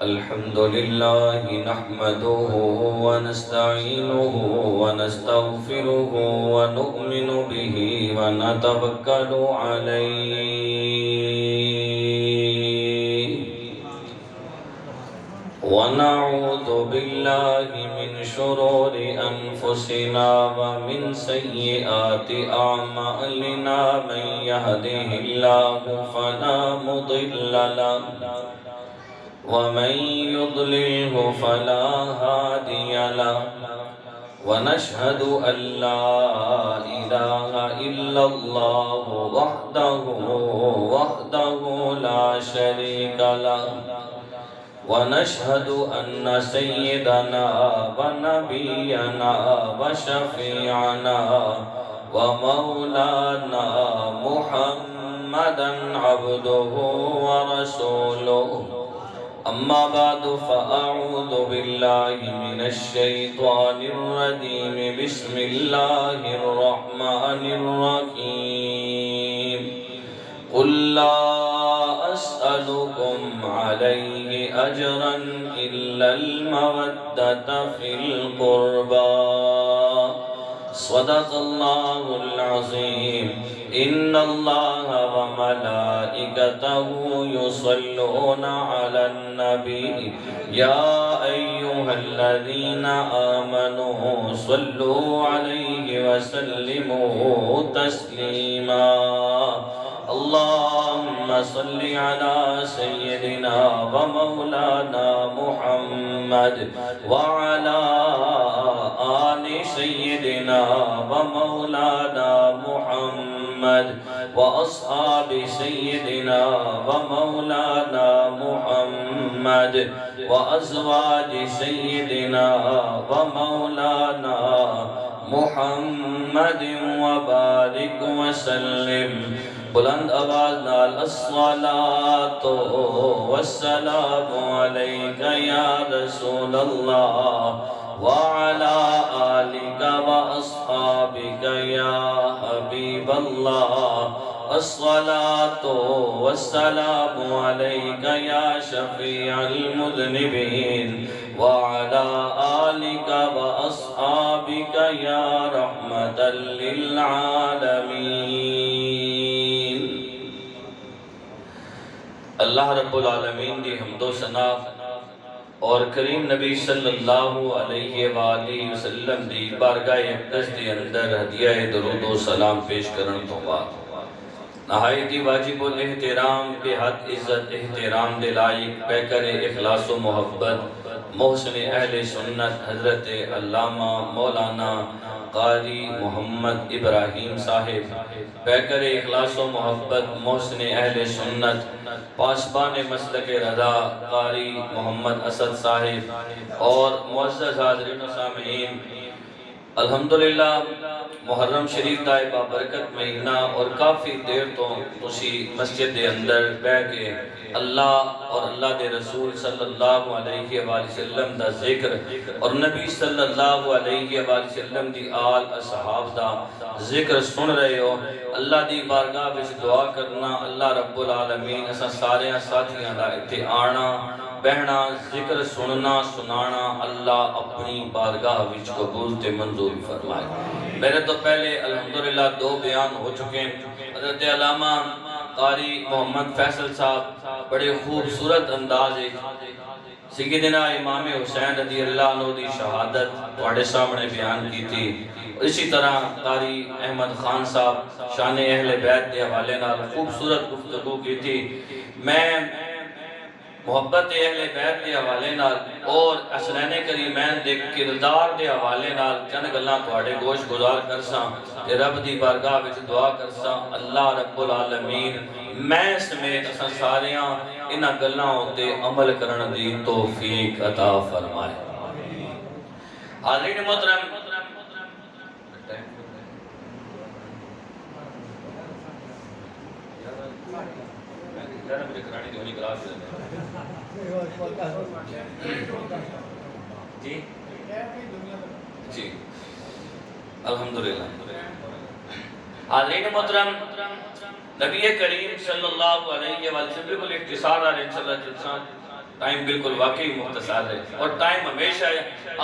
الحمد لله نحمده ونستعينه ونستغفره ونؤمن به ونتوكل عليه ونعوذ بالله من شرور أنفسنا ومن سيئات أعمالنا من يهده الله فلا مضل له ومن يضلله فلا هادي له ونشهد أن لا إله إلا الله وحده لا شريك له ونشهد أن سيدنا ونبينا وشفيعنا ومولانا محمدا عبده ورسوله أما بعد فأعوذ بالله من الشيطان الرجيم بسم الله الرحمن الرحيم قل لا أسألكم عليه أجرا إلا المودة في القربى صدق الله العظيم إن الله وملائكته يصلون على النبي يا أيها الذين آمنوا صلوا عليه وسلموا تسليما اللهم صل على سيدنا ومولانا محمد وعلى آل سيدنا ومولانا محمد وأصحاب سيدنا ومولانا محمد وأزواج سيدنا ومولانا محمد وبارك وسلم بلند آواز نال الصلاة والسلام عليك يا رسول الله وعلى آلك وأصحابك يا حبيب الله الصلاة والسلام عليك يا شفيع المذنبين وعلى آلك وأصحابك يا رحمة للعالمين اللہ رب العالمین دی حمد و ثنا اور کریم نبی صلی اللہ علیہ وآلہ وسلم دی بارگاہ اقدس دی اندر ہدیہ درود و سلام پیش کرن تو بعد نہایتی واجب الاحترام بے حد عزت احترام دے لائق پیکر اخلاص و محبت محسن اہل سنت حضرت علامہ مولانا قاری محمد ابراہیم صاحب پیکر اخلاص و محبت محسن اہل سنت پاسبان مسلک رضا قاری محمد اسد صاحب اور معزز حاضرین و سامعین الحمدللہ محرم شریف دا بابرکت مہینہ اور کافی دیر تو اسی مسجد دے اندر بیٹھ کے اللہ اور اللہ دے رسول صلی اللہ علیہ وآلہ وسلم دا ذکر اور نبی صلی اللہ علیہ وآلہ وسلم دی آل اصحاب دا ذکر سن رہے ہو اللہ دی بارگاہ وچ دعا کرنا اللہ رب العالمین اساں سارے ساتھیاں دا اتھے آنا بہنا ذکر سننا سنانا اللہ اپنی بارگاہ وچ قبول تے منظور فرمائے میرے تو پہلے الحمدللہ دو بیان ہو چکے ہیں حضرت علامہ قاری محمد فیصل صاحب بڑے خوبصورت انداز سیدنا امام حسین رضی اللہ عنہ دی شہادت تواڈے سامنے بیان کی تھی اسی طرح قاری احمد خان صاحب شان اہل بیت دے حوالے نال خوبصورت گفتگو کی تھی میں محبت اہل بیت دے حوالے نال اور حسنین کریمین دے کردار دے حوالے نال چند گلاں تواڈے گوش گزار کرساں کہ رب دی بارگاہ وچ دعا کرساں اللہ رب العالمین میں سمیت اساں ساریاں انہاں گلاں تے عمل کرن دی توفیق عطا فرمائے حاضرین محترم جی الحمدللہ حاضرین محترم، نبی کریم صلی اللہ علیہ وسلم بالکل اختصار آ رہے ہیں انشاءاللہ جلسہ ٹائم بالکل واقعی مختصر ہے اور ٹائم ہمیشہ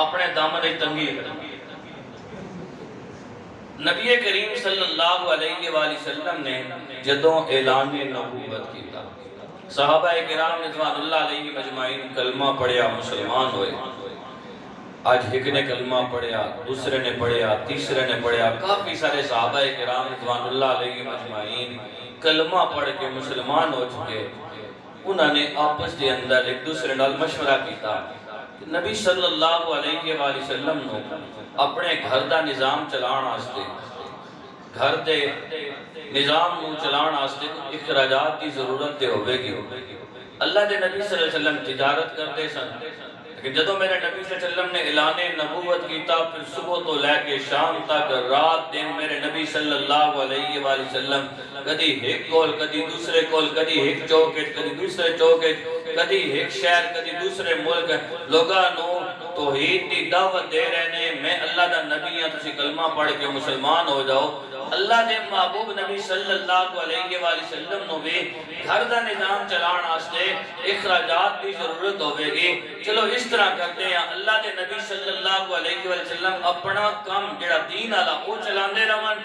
اپنے دامن تنگی ہے۔ نبی کریم صلی اللہ علیہ وآلہ وسلم نے جدوں اعلان نبوت کیتا، صحابہ کرام رضوان اللہ علیہ مجمعین کلمہ پڑھیا، مسلمان ہوئے۔ آج ایک نے کلمہ پڑھیا، دوسرے نے پڑھیا، تیسرے نے پڑھیا، کافی سارے صحابہ کرام رضوان اللہ علیہ مجمعین کلمہ پڑھ کے مسلمان ہو چکے۔ انہوں نے آپس کے اندر ایک دوسرے نال مشورہ کیتا کہ نبی صلی اللہ علیہ وآلہ وسلم نے اپنے گھر دا نظام چلان آستے، گھر دے نظام نو چلان آستے اخراجات کی ضرورت دے ہوئے گی۔ اللہ دے نبی صلی اللہ علیہ وسلم تجارت کرتے سن، لیکن جدو میرے نبی صلی اللہ علیہ وسلم نے اعلان نبوت کیتا، پھر صبح تو لے کے شام تک رات دن میرے نبی صلی اللہ علیہ وآلہ وسلم کدی ایک کول، کدی دوسرے کول، کدی ایک چوکٹ، کدی دوسرے چوکٹ، کدی ایک شہر، کدی دوسرے ملک لوگاں نو توحید دی دعوت دے رہے ہیں۔ میں اللہ دا نبی ہاں، تسی کلمہ پڑھ کے مسلمان ہو جاؤ۔ اللہ دے محبوب نبی صلی اللہ علیہ وآلہ وسلم نو بھی گھر دا نظام چلان آستے اخراجات کی ضرورت ہوئے گی۔ چلو اس طرح کرتے ہیں، اللہ دے نبی صلی اللہ علیہ وآلہ وسلم اپنا کام جڑا دین آلہ وہ چلاندے رہن،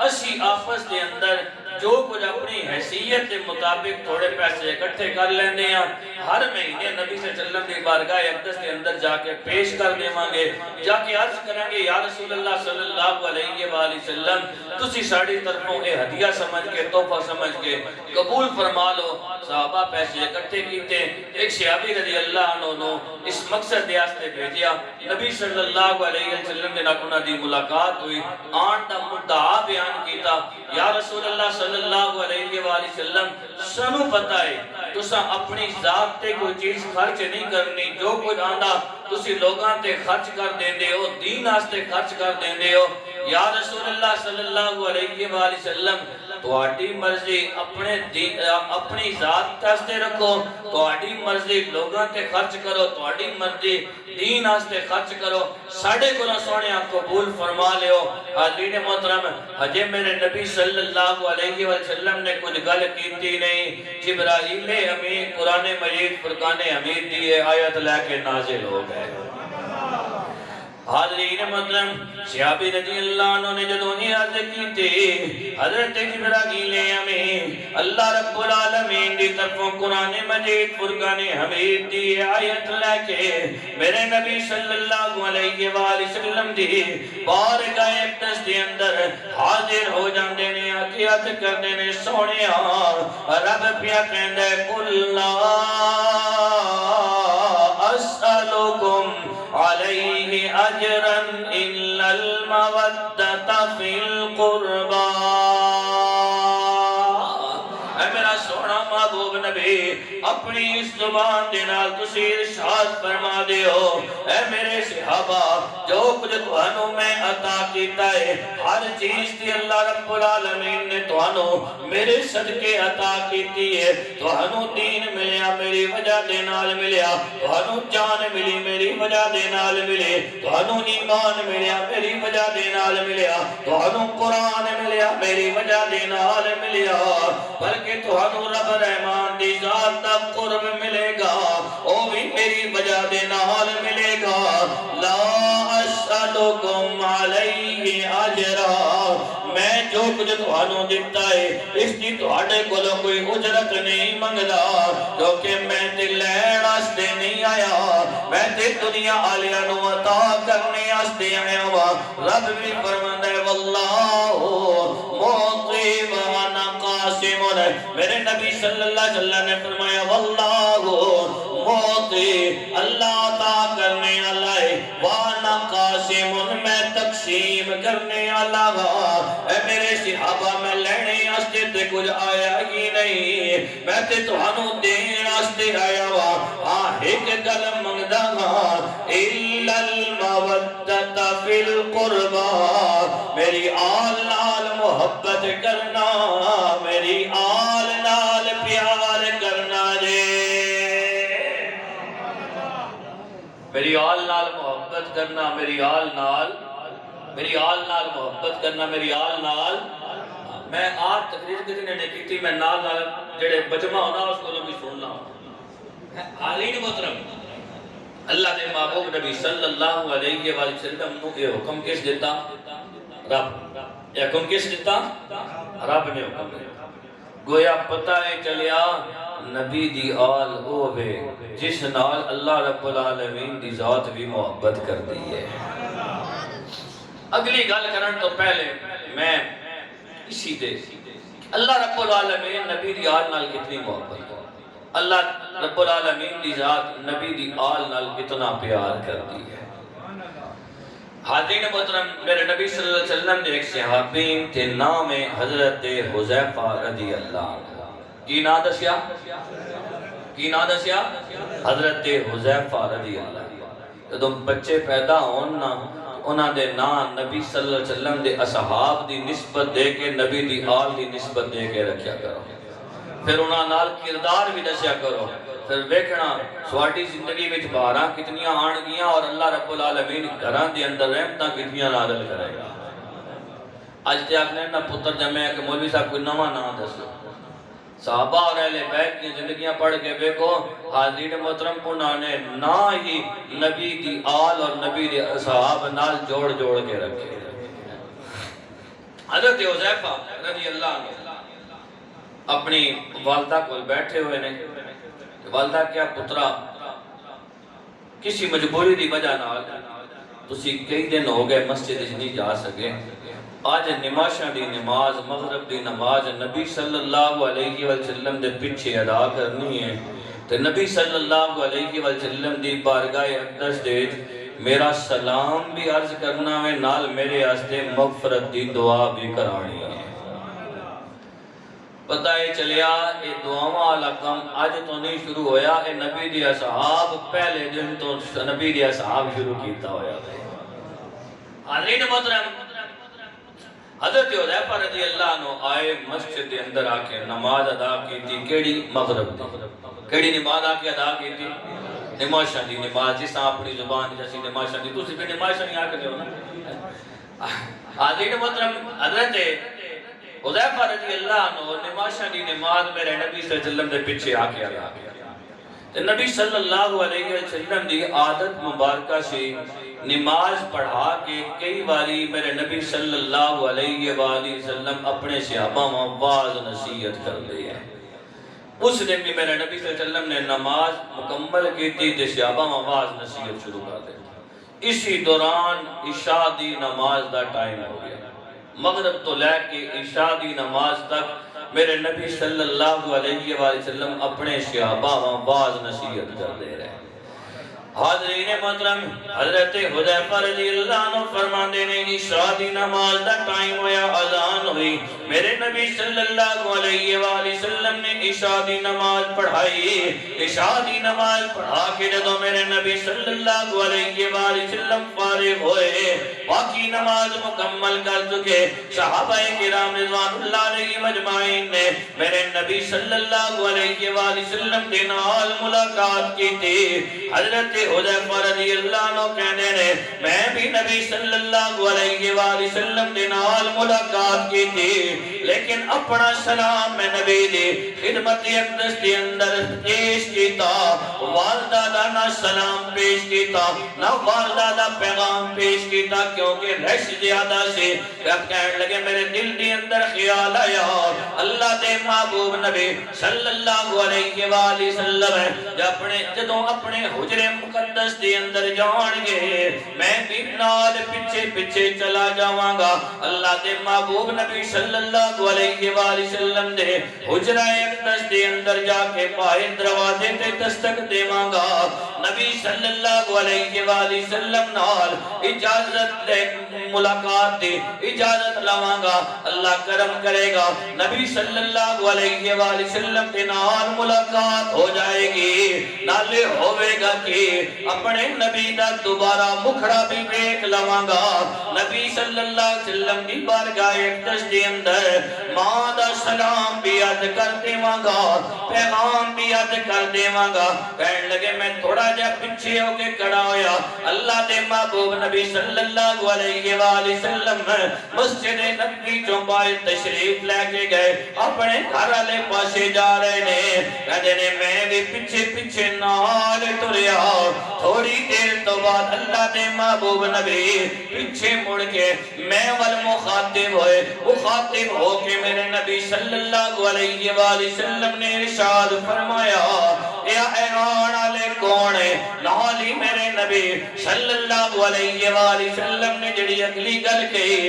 اسی آپس دے اندر جو کچھ اپنی حیثیت کے مطابق تھوڑے پیسے اکٹھے کر لیندے ہیں، ہر مہینے نبی صلی اللہ علیہ وسلم کی بارگاہ اقدس کے اندر جا کے پیش کر دیوانگے، جا کے عرض کریں گے یا رسول اللہ صلی اللہ علیہ وآلہ وسلم تسی ساڑی طرفوں اے ہدیہ سمجھ کے، تحفہ سمجھ کے قبول فرما لو۔ صحابہ پیسے اکٹھے کیتے، ایک صحابی رضی اللہ عنہ اس مقصد دیاستے بھیجیا، نبی صلی اللہ علیہ وسلم نے ناکونہ دی ملاقات ہوئی، آن دا مدعا بیان کیتا، یا رسول اللہ صلی اللہ علیہ وآلہ وسلم سنو پتہ ہے تسا اپنی ذات تے کوئی چیز خرچ نہیں کرنی، جو کچھ آندہ تسی لوگاں تے خرچ کر دیندے ہو، دین آستے خرچ کر دیندے ہو۔ یا رسول اللہ صلی اللہ علیہ وآلہ وسلم تواڈی مرضی اپنی ذات تاستے رکھو، تواڈی مرضی لوگاں تے خرچ کرو، تواڈی مرضی دین آستے خرچ کرو، ساڑھے گناہ سونے آپ قبول فرما لیو۔ حاضرین محترم، حجے میرے نبی صلی اللہ علیہ وسلم نے کچھ گل کیتی نہیں، جبرائیل امین قرآن مجید فرقان حمید دیئے آیت لے کے نازل ہو گئے۔ حاضرین محترم، صحابی رضی اللہ عنہ نے جدوں ہی عرض کی تھی، حضرت جبرائیل امین اللہ رب العالمین دی طرفوں قرآن مجید فرقان حمید دی آیت لے کے میرے نبی صلی اللہ علیہ وآلہ وسلم دی بارگاہ اقدس دے اندر حاضر ہو جاندے نے، عقیدت کردے نے، سونیا رب پیا کہندے قُلْ لَا أَسْأَلُكُمْ علیہ اجرن الا المودۃ فی القربى۔ اے میرا سونا محبوب نبی، اپنی اس زبان دینال تسی ارشاد فرما دیو، اے میرے صحابہ جو کچھ توانوں میں عطا کیتا ہے، ہر چیز دی اللہ رب العالمین نے توانوں میرے صدقے عطا کیتی ہے۔ توانوں دین ملیا میری وجہ دینال ملیا، توانوں جان ملی میری وجہ دینال ملے، توانوں ایمان ملیا میری وجہ دینال ملیا، توانوں قرآن ملیا میری وجہ دینال ملیا، بلکہ توانوں رب رحمان دی ذات دا قرب ملے گا، او بھی میری وجہ دینال ملے گا۔ لا اسألکم علیہ اجرا، میں جو کچھ توانوں دیتا ہے اس کی توڑے کو کوئی اجرت نہیں منگدا، کیونکہ میں تے لین آستے نہیں آیا، میں تے دنیا آلیاں نو عطا کرنے آستے آیا ہوا۔ رب بھی فرماندہ ہے واللہ معطی وانا قاسم، میرے نبی صلی اللہ علیہ وسلم نے فرمایا واللہ معطی، اللہ عطا کرنے والا ہے، وانا قاسم، میں تقسیم کرنے والا ہوں۔ اے میرے صحابہ میں لینے آستے تے کچھ آیا ہی نہیں، میں تے توانوں دین آستے آیا ہوں۔ ایک گل منگدا ہاں الا المودۃ فی القربى، میری آل نال محبت کرنا، میری آل نال پیار کرنا جے، میری آل نال محبت کرنا، میری آل نال محبت کرنا، میری آل نال میں آج تقریر کسی نے کی تھی، میں نال نال جڑے بجمع ہونا اس کو بھی سننا حالین محترم اللہ دے محبوب نبی صلی اللہ علیہ وآلہ وسلم نو یہ حکم کس دیتا؟ رب. یہ حکم کس دیتا؟ رب نے حکم دیتا. گویا پتہ ہے چلیا نبی دی آل ہوئے جس نال اللہ رب العالمین دی ذات بھی محبت کر دی ہے. اگلی گل کرن تو پہلے میں اسی دے اللہ رب العالمین نبی دی آل نال کتنی محبت کر، اللہ رب العالمین دی ذات نبی دی آل نال کتنا پیار کر دی ہے. حاضرین محترم میرے نبی صلی اللہ علیہ وسلم نے ایک صحابی تھے نام حضرت حذیفہ رضی اللہ عنہ. کی نام دسیا؟ کی نام دسیا؟ حضرت حذیفہ رضی اللہ عنہ. جدوں بچے پیدا ہون نا انہاں دے نام نبی صلی اللہ علیہ وسلم دے اصحاب دی نسبت دے کے نبی دی آل دی نسبت دے کے رکھیا کرو. پھر انہاں نال کردار بھی دسیا کرو. پھر ویکھنا سواڈی زندگی وچ بہاراں کتنیاں آن گیاں اور اللہ رب العالمین گھراں دے اندر رحمتاں کتنیاں نازل کرے گا. اج تے آکھنے نا پتر جمع کہ مولوی صاحب کوئی نواں نام دسو. صحابہ اور اہل بیت کی زندگیاں پڑھ کے دیکھو حاضرین محترم انہوں نے نہ ہی نبی دی آل اور نبی دی اصحاب نال جوڑ جوڑ کے رکھے. حضرت حذیفہ رضی اللہ عنہ اپنی والدہ کو بیٹھے ہوئے نے. والدہ کیا پترا کسی مجبوری دی وجہ نال تسی کئی دن ہو گئے مسجد نہیں جا سکے. آج نماشاں دی نماز مغرب دی نماز نبی صلی اللہ علیہ وسلم دے پیچھے ادا کرنی ہے تے نبی صلی اللہ علیہ وسلم دی بارگاہ اقدس دے میرا سلام بھی عرض کرنا ہے نال میرے واسطے مغفرت دی دعا بھی کرانی ہے. پتہ ہے چلیا اے دعاواں والا کام اج تو نہیں شروع ہویا، اے نبی دی اصحاب پہلے دن تو نبی دی اصحاب شروع کیتا ہویا. حاضرین محترم حضرت حذیفہ رضی اللہ عنہ آئے مسجد کے اندر آ کے نماز ادا کی تھی. کیڑی؟ مغرب دی. کیڑی نماز آ کے ادا کی تھی؟ نماشاں دی نماز. جس اپنی زبان جیسی نماشاں دی تسی بھی نماشاں نہیں آ کے دیو نا. حاضرین محترم حضرت حذیفہ رضی اللہ عنہ نماشاں دی نماز میرے نبی صلی اللہ علیہ وسلم دے پیچھے آ کے ادا کی. نبی صلی اللہ علیہ وسلم دی عادت مبارکہ سے نماز پڑھا کے کئی باری میرے نبی صلی اللہ علیہ وآلہ وسلم اپنے صحابہ میں واعظ نصیحت کر دی ہے. اس دن بھی میرے نبی صلی اللہ علیہ وسلم نے نماز مکمل کی تھی تے صحابہ میں واعظ نصیحت شروع کر دی. اسی دوران عشاء دی نماز دا ٹائم ہو گیا. مغرب تو لے کے عشاء دی نماز تک میرے نبی صلی اللہ علیہ وآلہ وسلم اپنے صحابہ میں واعظ نصیحت کر دے رہے. حاضرین محترم حضرت حذیفہ رضی اللہ عنہ فرماندے نے عشاء دی نماز دا ٹائم ہویا، اذان ہوئی. میرے نبی صلی اللہ علیہ وآلہ وسلم نے عشاء دی نماز پڑھائی. عشاء دی نماز پڑھا کے جدوں میرے نبی صلی اللہ علیہ وآلہ وسلم فارغ ہوئے باقی نماز مکمل کر چکے. صحابہ کرام رضوان اللہ علیہ مجمعین نے میرے نبی صلی اللہ علیہ وآلہ وسلم کے نال ملاقات کی تھی. حضرت حذیفہ رضی اللہ عنہ کہنے نے میں بھی نبی صلی اللہ علیہ وآلہ وسلم کے نال ملاقات کی تھی لیکن اپنا سلام میں نبی دی خدمت اقدس کے اندر پیش کیتا. والدہ دا نہ سلام پیش کیتا نہ والدہ دا پیغام پیش کیتا کیونکہ رش زیادہ سے کہنے لگے میرے دل کے اندر خیال آیا اللہ دے محبوب نبی صلی اللہ علیہ وآلہ وسلم جدوں اپنے حجرے مقدس دے اندر جان گے میں بھی نال پچھے پچھے چلا جاواں گا. اللہ دے محبوب نبی صلی اللہ علیہ وآلہ وسلم دے حجرہ اقدس دے اندر جا کے پائے دروازے تے دستک دیواں گا. نبی صلی اللہ علیہ وآلہ وسلم نال اجازت لے ملاقات دی اجازت لواں گا. اللہ کرم کرے گا نبی صلی اللہ علیہ وآلہ وسلم کے نال ملاقات ہو جائے گی. نالے ہوئے گا کہ اپنے نبی دا دوبارہ مکھڑا بھی دیکھ لواں گا. نبی صلی اللہ علیہ وسلم کی بارگاہ اقدس دے اندر ماں دا سلام بھی عرض کر دیواں گا، پیغام بھی عرض کر دیواں گا۔ کہن لگے میں تھوڑا جا پیچھے ہو کے کھڑا ہویا، اللہ دے محبوب نبی صلی اللہ علیہ وآلہ وسلم مسجد نبوی چوں باہر تشریف لے کے گئے، اپنے گھر والے پاسے جا رہے نے، کہندے نے میں بھی پیچھے پیچھے نال ٹریا۔ تھوڑی دیر تو بعد اللہ دے محبوب نبی پیچھے مڑ کے میں ول مخاطب ہوئے، مخاطب ہو کے میرے نبی صلی اللہ علیہ وآلہ وسلم نے ارشاد فرمایا، یا ایران والے کون ہے؟ نالی میرے نبی صلی اللہ علیہ وآلہ وسلم نے جڑی اگلی گل کہی،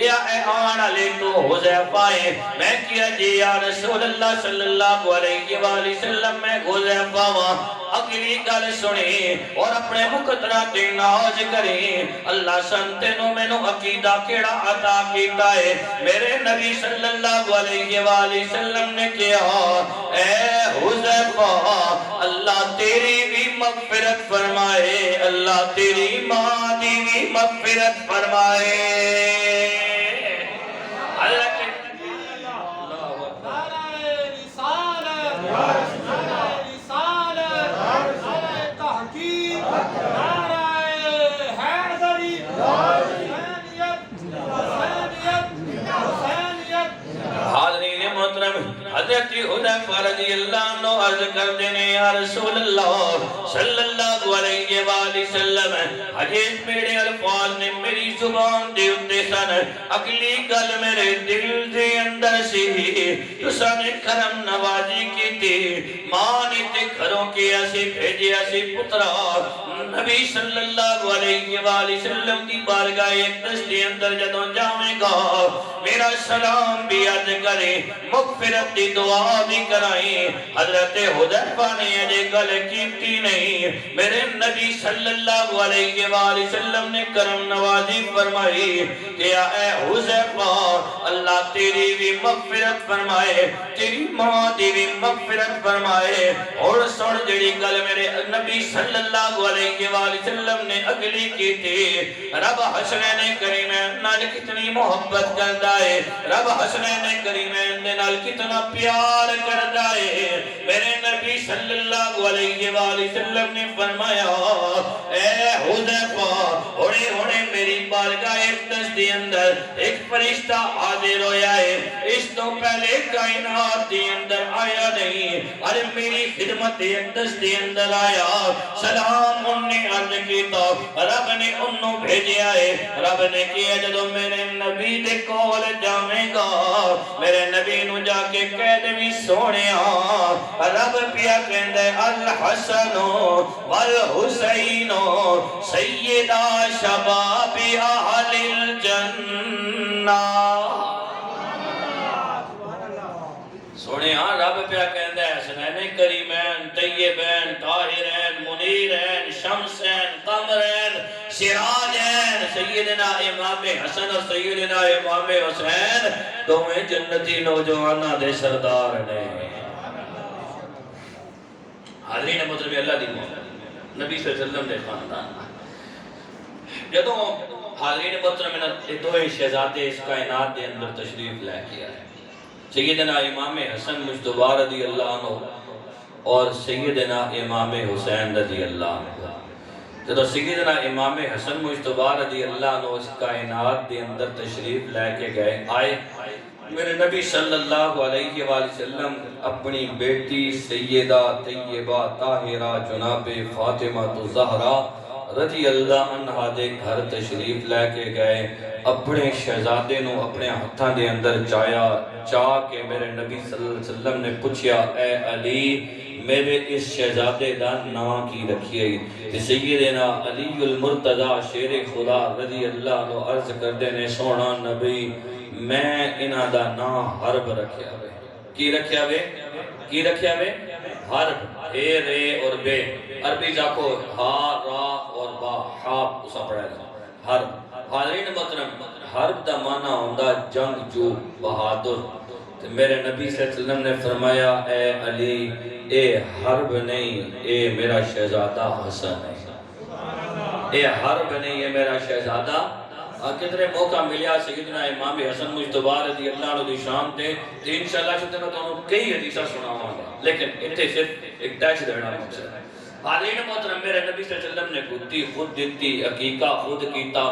یا ایران والے تو حذیفہ ہے۔ میں کیا جی یا رسول اللہ صلی اللہ علیہ وآلہ وسلم میں حذیفہ ہاں۔ اگلی گل سنی اور اپنے مقدرات ناز کریں، اللہ سنتے نو میں نو عقیدہ کیڑا عطا کیتا ہے۔ میرے نبی صلی اللہ علیہ وآلہ وسلم نے کیا، اے حذیفہ اللہ تیری بھی مغفرت فرمائے، اللہ تیری ماں دی بھی مغفرت فرمائے۔ حضرت حذیفہ رضی اللہ عنہ عرض کر دینے، یا رسول اللہ صلی اللہ علیہ وآلہ وسلم، حدیث میرے الفاظ نے میری زبان دے اتے سن، اگلی گل میرے دل دے اندر سی، تسا نے کرم نوازی کی تھی، ماں نے تے گھروں کے ایسے بھیجے ایسے پترا، نبی صلی اللہ علیہ وآلہ وسلم کی بارگاہ اقدس دے اندر جدوں جاویں گا، میرا سلام بھی عرض کرے، مغفرت دی دعا بھی کرائیں۔ حضرت حذیفہ نے یہ گل کیتی نہیں، میرے نبی صلی اللہ علیہ وآلہ وسلم نے کرم نوازی فرمائی کہ اے حذیفہ اللہ تیری بھی مغفرت فرمائے، تیری ماں دی بھی مغفرت فرمائے۔ اور سن جڑی گل میرے نبی صلی اللہ علیہ وآلہ وسلم نے اگلی کی تھی، رب حسنین کریمین نال کتنی محبت کرتا ہے، رب حسنین کریمین نال کتنا پیار کرتا ہے۔ میرے نبی صلی اللہ علیہ وآلہ وسلم نے فرمایا، اے حذیفہ ہونے ہونے میری بارگاہ اقدس دے اندر ایک فرشتہ حاضر ہویا ہے، اس تو پہلے کائنات دے اندر آیا نہیں، اور میری خدمت اقدس دے اندر آیا، سلام انہیں عرض کیتا، رب نے انہوں بھیجیا ہے۔ رب نے کیا جدو میرے نبی دے کول جاویں گا، میرے نبی نو جا کے کہہ دے بھی سونیا، رب پیا کہندے الحسن والحسین سیدہ شباب اہل الجنہ۔ سونے ہاں رب پیا کہندے حسنین کریمین طیبین طاہرین منیرین شمسین قمرین سراجین سیدنا امام حسن اور سیدنا امام حسین دوویں جنتی نوجوانہ دے سردار نے۔ حاضرین محترم اللہ دی محمد نبی صلی اللہ علیہ وسلم دے خاندان، جدوں حاضرین محترم دوئے شہزادے اس کائنات دے اندر تشریف لے کیا ہے، سیدنا امام حسن مجتبی رضی اللہ عنہ اور سیدنا امام حسین رضی اللہ عنہ۔ جدو سیدنا امام حسن مجتبی رضی اللہ عنہ اس کائنات دے اندر تشریف لے کے گئے آئے، میرے نبی صلی اللہ علیہ وآلہ وسلم اپنی بیٹی سیدہ طیبہ طاہرہ جناب فاطمہ الزہرا رضی اللہ عنہ دے گھر تشریف لے کے گئے، اپنے شہزادے نو اپنے ہتھاں دے اندر چایا، چاہ کے میرے نبی صلی اللہ علیہ وسلم نے پوچھیا، اے علی میرے اس شہزادے دا نام کی رکھیے؟ سیدنا علی المرتضی شیر خدا رضی اللہ عنہ عرض کردے نے، سونا نبی میں انہاں دا نام حرب رکھیا وے۔ کی رکھیا وے؟ کی رکھیا وے؟ حرب، اے رے اور بے، عربی جاکو ہا را اور با، حاب اسا پڑھا جا حرب۔ حاضرین محترم حرب دا معنی ہوندا جنگ جو بہادر، تو میرے نبی صلی اللہ علیہ وسلم نے فرمایا، اے علی اے حرب نہیں، اے میرا شہزادہ حسن ہے، اے حرب نہیں، اے میرا شہزادہ کتنے موقع ملیا سیدنا امام حسن مجتبی رضی اللہ عنہ دی شان تے انشاءاللہ چھتے میں تو کئی حدیثہ سناؤں گا، لیکن اتنے صرف ایک ٹیچ دینا مقصد ہے۔ حالین محترم میرے نبی صلی اللہ علیہ وسلم نے گھٹی خود دیتی، عقیقہ خود کیتا،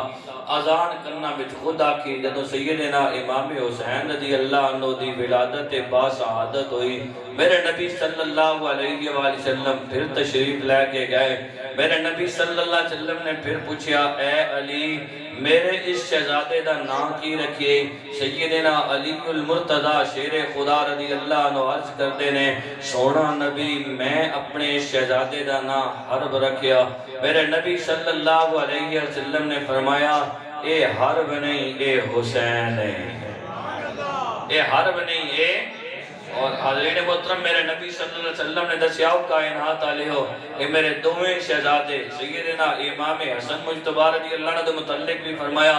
اذان کرنا بچ خود آکی، جدو سیدنا امام حسین رضی اللہ عنہ دی ولادت با سعادت ہوئی، میرے نبی صلی اللہ علیہ وآلہ وسلم پھر تشریف لے کے گئے۔ میرے نبی صلی اللہ علیہ وسلم نے پھر پوچھا اے علی میرے اس شہزادے دا نام کی رکھیے؟ سیدنا علی المرتضی شیر خدا رضی اللہ عنہ عرض کرتے نے سونا نبی میں اپنے شہزادے دا نام حرب رکھیا۔ میرے نبی صلی اللہ علیہ وسلم نے فرمایا اے حرب نہیں اے حسین ہے، اے حرب نہیں اے۔ اور حاضرین محترم میرے نبی صلی اللہ علیہ وسلم نے دسیاؤ کائنات علیہ کہ میرے دویں شہزادے سیدنا امام حسن مجتبی رضی اللہ عنہ متعلق بھی فرمایا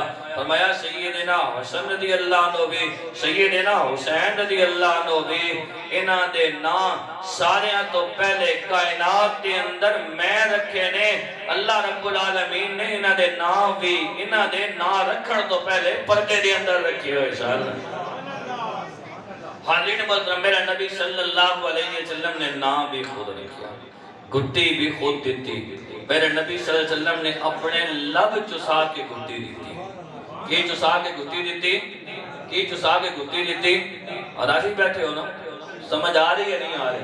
سیدنا حسن رضی اللہ عنہ بھی سیدنا حسین رضی اللہ عنہ بھی انہاں دے نام ساریاں تو پہلے کائنات کے اندر میں رکھے نے۔ اللہ رب العالمین نے انہاں دے نام بھی انہاں دے نام رکھن تو پہلے پردے دے اندر رکھے ہوئے سن۔ حاضرین محترم میرے نبی صلی اللہ علیہ وسلم نے نام بھی خود رکھا، گھٹی بھی خود دیتی۔ میرے نبی صلی اللہ علیہ وسلم نے اپنے لب چسا کے گھٹی دیتی۔ کی چسا کے گھٹی دیتی؟ کی چسا کے گھٹی دیتی؟ اور آج ہی بیٹھے ہو نا، سمجھ آ رہی ہے نہیں آ رہی؟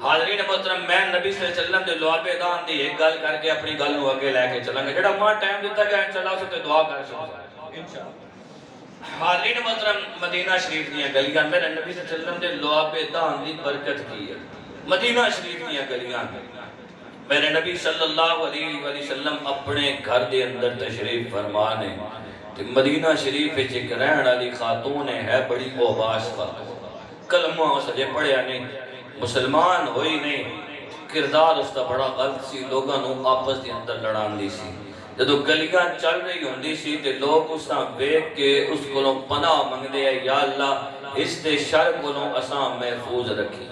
حاضرین محترم میں نبی صلی اللہ علیہ وسلم دے لوابے دان دی ایک گل کر کے اپنی گل نو آگے لے کے چلیں گے، جڑا ماں ٹائم دیتا گیا انشاءاللہ اسے تے دعا کر سکتا ہے۔ حاضرین محترم مدینہ شریف دیا گلیاں میرے نبی صلی اللہ علیہ وسلم دے لوابے دان دی برکت کی ہے۔ مدینہ شریف دیا گلیاں میرے نبی صلی اللہ علیہ وسلم اپنے گھر دے اندر تشریف فرمانے مدینہ شریف ایک رہن والی خاتون ہے بڑی اوباش خاتون، کلمہ سجے پڑھیا نہیں، مسلمان ہوئی نہیں، کردار اس کا بڑا غلط سی، لوگاں نو آپس دے اندر لڑان دی سی۔ جدو گلیاں چل رہی ہوندی سی تے لوگ اس طرح بیٹھ کے اس کو پناہ منگدے ہیں یا اللہ اس دے شر کو اساں محفوظ رکھی۔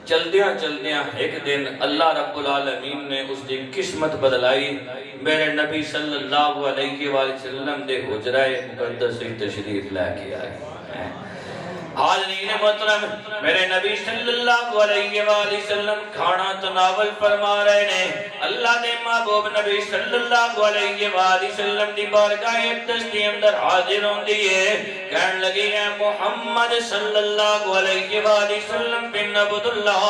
چلدیاں ایک دن اللہ رب العالمین نے اس دی قسمت بدلائی، میرے نبی صلی اللہ علیہ وآلہ وسلم دے حجرہ مقدس سے تشریف لے کے آئے۔ حاضرین محترم میرے نبی صلی اللہ علیہ وآلہ وسلم کھانا تناول فرما رہے ہیں، اللہ دے محبوب نبی صلی اللہ علیہ وآلہ وسلم دی بارگاہ اقدس کے اندر حاضر ہوندی ہے، کہنے لگی ہے محمد صلی اللہ علیہ وآلہ وسلم بن عبداللہ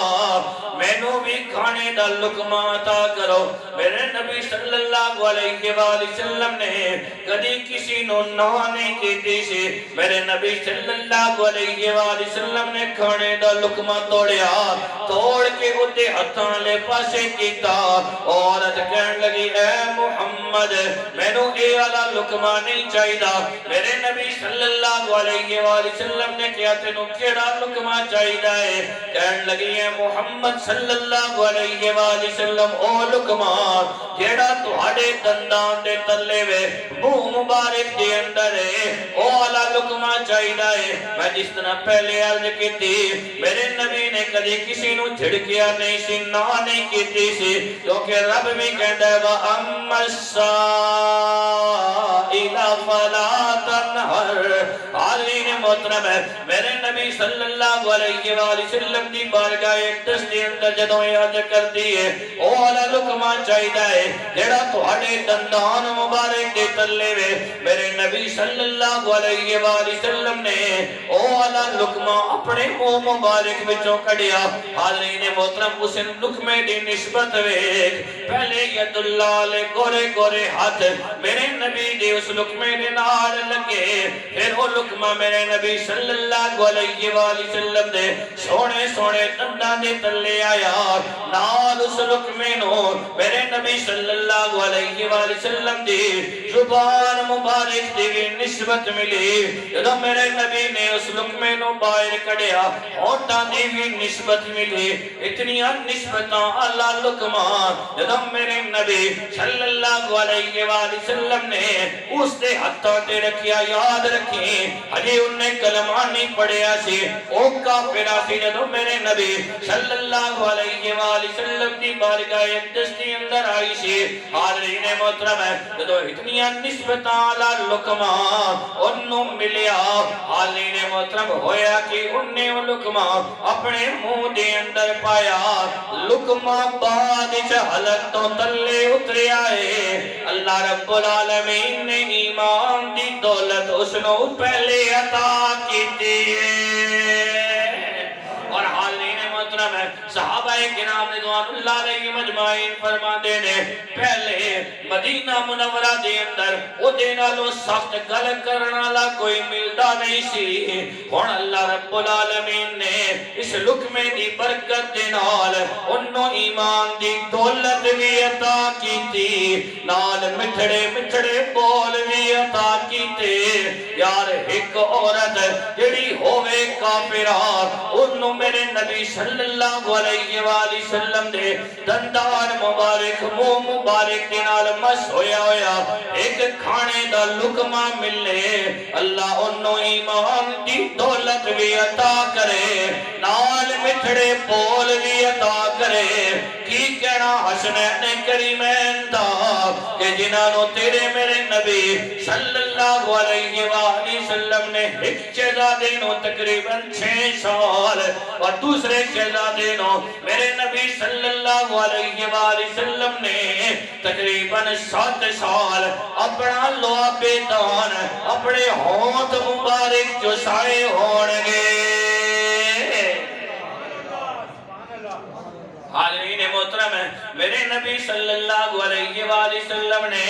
مینوں بھی کھانے دا لقمہ عطا کرو۔ میرے نبی صلی اللہ علیہ وآلہ وسلم نے کدی کسی نو نہ نہیں کیتی سی، میرے نبی صلی اللہ علیہ وآلہ وسلم نے کھانے دا لقمہ توڑ کے اتے ہتھاں لے پاسے کیتا، عورت کہن لگی اے محمد مینوں اے والا لقمہ نہیں چاہیدا۔ میرے نبی صلی اللہ علیہ وآلہ وسلم نے کہا تینوں کیڑا لقمہ چاہیدا ہے؟ کہن لگی ہے محمد صلی اللہ علیہ وآلہ وسلم او لقمہ جیڑا تہاڈے دنداں دے تلے وے منہ مبارک دے اندر ہے، او والا لقمہ چاہیدا ہے۔ میں جس طرح پہلے عرض کی تھی میرے نبی نے کدی کسی نو جھڑکیا نہیں سی، نہ نہیں کیتی سی، کیونکہ رب بھی کہتا ہے وَأَمَّا السَّائِلَ فَلَا تَنْهَرْ۔ حاضرین محترم ہے میرے نبی صلی اللہ علیہ وآلہ وسلم دی بارگاہ اقدس دے اندر جدوں یاد کرتی ہے او والا لقمہ چاہیدا ہے جیڑا تہاڈے دندان مبارک دے تلے وے۔ میرے نبی صلی اللہ علیہ وآلہ وسلم نے او والا لقمہ اپنے منہ مبارک وچوں کڈیا۔ حاضرین محترم اس لقمے دی نسبت ویکھ، پہلے ید اللہ لے گورے گورے ہاتھ میرے نبی دی اس لقمے دے نال لگے، پھر وہ لقمہ میرے نبی صلی اللہ علیہ وآلہ وسلم دے سونے سونے دنداں دے تلے آیا، نال اس لقمے نو میرے نبی صلی اللہ علیہ وآلہ وسلم دی زبان مبارک دی بھی نسبت ملی۔ جدو میرے نبی نے اس لقمے نو باہر کڑیا ہونٹاں دی بھی نسبت ملی، اتنی نسبتاں اللہ لقمہ جدو میرے نبی صلی اللہ علیہ وآلہ وسلم نے اس دے ہتھاں تے رکھیا، یاد رکھیں ہجے انہیں کلمہ نہیں پڑھیا سی، او کافرہ سی، جدو میرے نبی صلی اللہ علیہ وآلہ وسلم دی بارگاہ اقدس دی اندر آئی سی حاضرین محترم ہے جدو اتنیاں نسبتاں لا لقمہ انہوں ملیا حاضرین محترم ہویا کہ انہیں لقمہ اپنے منہ دے اندر پایا لقمہ بعد حلق تو تلے اترے آئے اللہ رب العالمین نے ایمان دی دولت اس نو پہلے عطا کی دیئے اور حالین محترم ہے صحابہ کرام رضوان اللہ علیہ مجمعین فرما دینے پہلے مدینہ منورہ دے اندر او دینا لو سخت گل کرنا لا کوئی ملدا نہیں سی اور اللہ رب العالمین نے اس لکمے دی برکت دے نال انہوں ایمان دی دولت بھی عطا کی تھی نال مٹھڑے مٹھڑے بول بھی عطا کی تھی یار ایک عورت جڑی ہوئے کافرہ انہوں میرے نبی صلی اللہ علیہ وآلہ وسلم دے دندان مبارک منہ مبارک دینال مس ہویا ہویا ایک کھانے دا لقمہ ملے اللہ انہوں ایمان دی دولت بھی عطا کرے نال مٹھڑے بول بھی عطا کرے کی کہنا حسنین کریمین دا کہ جنہوں تیرے میرے نبی صلی اللہ علیہ وآلہ وسلم نے ایک شہزادے نو تقریباً 6 سال اور دوسرے شہزادے نو میرے نبی صلی اللہ علیہ وآلہ وسلم نے تقریباً 7 سال اپنا لوہ بیدان اپنے ہونٹ مبارک جو سائے ہونگے حاضرین محترم ہے میرے نبی صلی اللہ علیہ وآلہ وسلم نے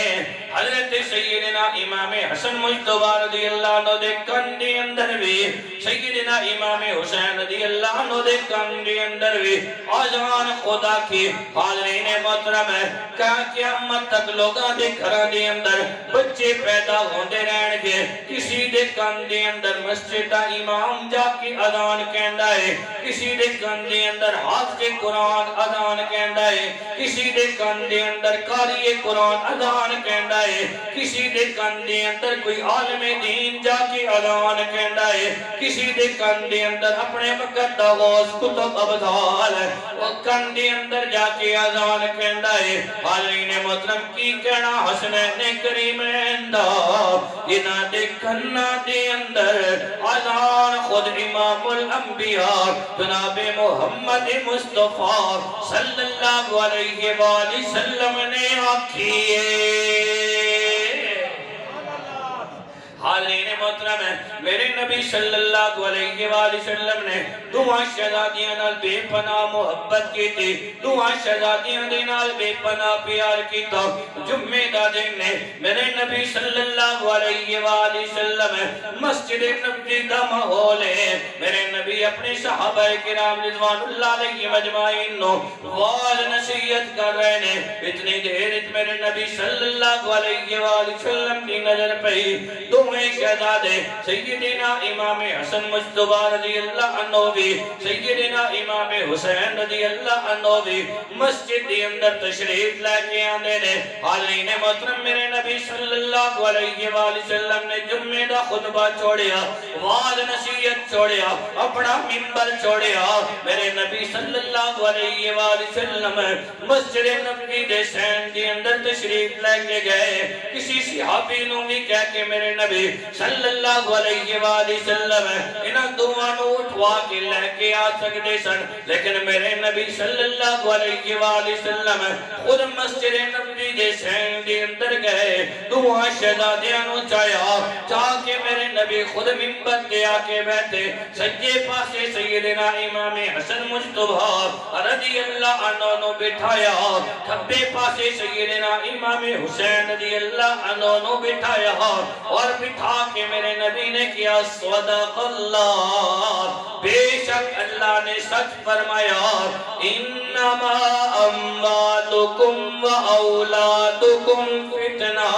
حضرت سیدنا امام حسن مجتبہ رضی اللہ عنہ دے کندی اندر بھی سیدنا امام حسین رضی اللہ عنہ دے کندی اندر بھی آزان خدا کی حاضرین محترم ہے کہا قیامت تک لوگاں دے گھران دے اندر بچے پیدا ہوندے رہن گے کسی دے کندی اندر مسجد امام جا کی اذان کہندا ہے کسی دے کندی اندر حافظ قرآن اذان کہندا ہے کسی دے کندے اندر قاری قرآن اذان کہندا ہے کسی دے کندے اندر کوئی عالم دین جا کے اذان کہندا ہے کسی دے کندے اندر اپنے وقت دا غوث کتب ابدال وہ کندے اندر جا کے اذان کہندا ہے حاضرین محترم کی کہنا حسنین کریمین دا جنہ دے کنا دے اندر اذان خود امام الانبیاء جناب محمد مصطفیٰ صلی اللہ علیہ وآلہ وسلم نے آکھیے حاضرین محترم ہے میرے نبی صلی اللہ علیہ وآلہ وسلم نے دعا شہزادیاں نال بے پناہ محبت کی تھی دعا شہزادیاں دے نال بے پناہ پیار کی تھا جمعہ دا دن نے میرے نبی صلی اللہ علیہ وآلہ وسلم مسجد نبی دا ماحول ہے میرے نبی اپنے صحابہ کرام رضوان اللہ علیہ مجمعین نو وال نصیحت کر رہے ہیں اتنی دیر میرے نبی صلی اللہ علیہ وآلہ وسلم کی نظر پہی دعا شہزادے سیدنا امام حسن مجتبہ رضی اللہ عنہ بھی سیدنا امام حسین رضی اللہ عنہ بھی مسجد دی اندر تشریف لے کے آنے نے حاضرین محترم میرے نبی صلی اللہ علیہ وآلہ وسلم نے جمعہ دا خطبہ چھوڑیا وعظ نصیحت چھوڑیا اپنا منبر چھوڑیا میرے نبی صلی اللہ علیہ وآلہ وسلم مسجد نبوی دے سین دی اندر تشریف لے کے گئے کسی صحابی نو بھی کہہ کے میرے نبی صلی اللہ علیہ وآلہ وسلم انہاں دعانوں اٹھوا کے لے کے آ سکتے سن لیکن میرے نبی صلی اللہ علیہ وآلہ وسلم خود مسجد نبوی دے سین دے اندر گئے دعا شہزادیاں چاہیا چاہ کے میرے نبی خود منبر دے آ کے بیٹھے سجے پاسے سیدنا امام حسن مجتبہ رضی اللہ عنہ نو بٹھایا کھبے پاسے سیدنا امام حسین رضی اللہ عنہ نو بٹھایا اور بٹھا کے میرے نبی نے کیا صدق اللہ بے شک اللہ نے سچ فرمایا انما اموالکم و اولادکم فتنہ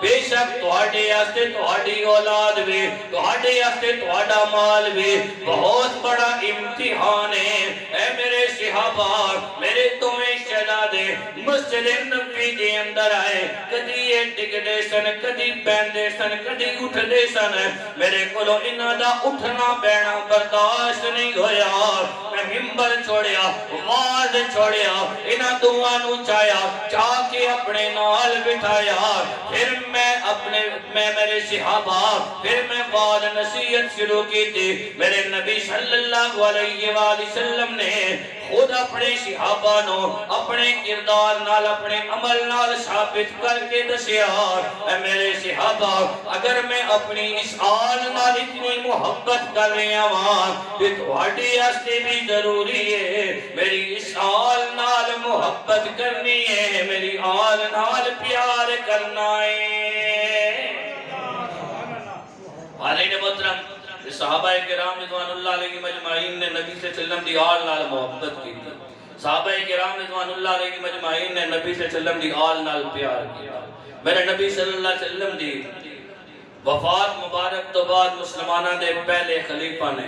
بے شک تواڈے واسطے تواڈی اولاد بھی تواڈے واسطے تواڈا مال بھی بہت بڑا امتحان ہے اے میرے صحابہ میرے تمہیں شہزادے مسجد نبوی دے اندر آئے کدی یہ ٹکدے سن کدی بیندے سن کدی اٹھ دے سن میرے کولو انہاں دا اٹھنا بیٹھنا برداشت نہیں ہویا میں ممبر چھوڑیا واز چھوڑیا انہاں دعا نو چایا چاہ کے اپنے نال بٹھایا پھر میں میرے صحابہ پھر میں بعد نصیحت شروع کی تھی میرے نبی صلی اللہ علیہ وآلہ وسلم نے خود اپنے صحابہ نو اپنے کردار نال اپنے عمل نال ثابت کر کے دسیا اے میرے صحابہ اگر میں اپنی اس آل نال اتنی محبت کر رہا ہوں کہ تہاڈے واسطے بھی ضروری ہے میری اس آل نال محبت کرنی ہے میری آل نال پیار کرنا ہے حالین محترم صحابہ کرام رضوان اللہ علیہ مجمعین نے نبی صلی اللہ علیہ وسلم دی آل نال محبت کی تھی صحابہ کرام رضوان اللہ علیہ مجمعین نے نبی صلی اللہ علیہ وسلم دی آل نال پیار کیا میرے نبی صلی اللہ علیہ وسلم دی وفات مبارک تو بعد مسلمانہ دے پہلے خلیفہ نے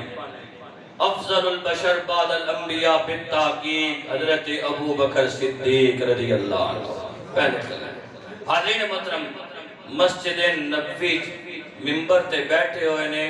افضل البشر بعد الانبیاء بالتحقیق حضرت ابو بکر صدیق رضی اللہ عنہ پہلے خلیفہ حالین محترم مسجد نبوی ممبر تے بیٹھے ہوئے نے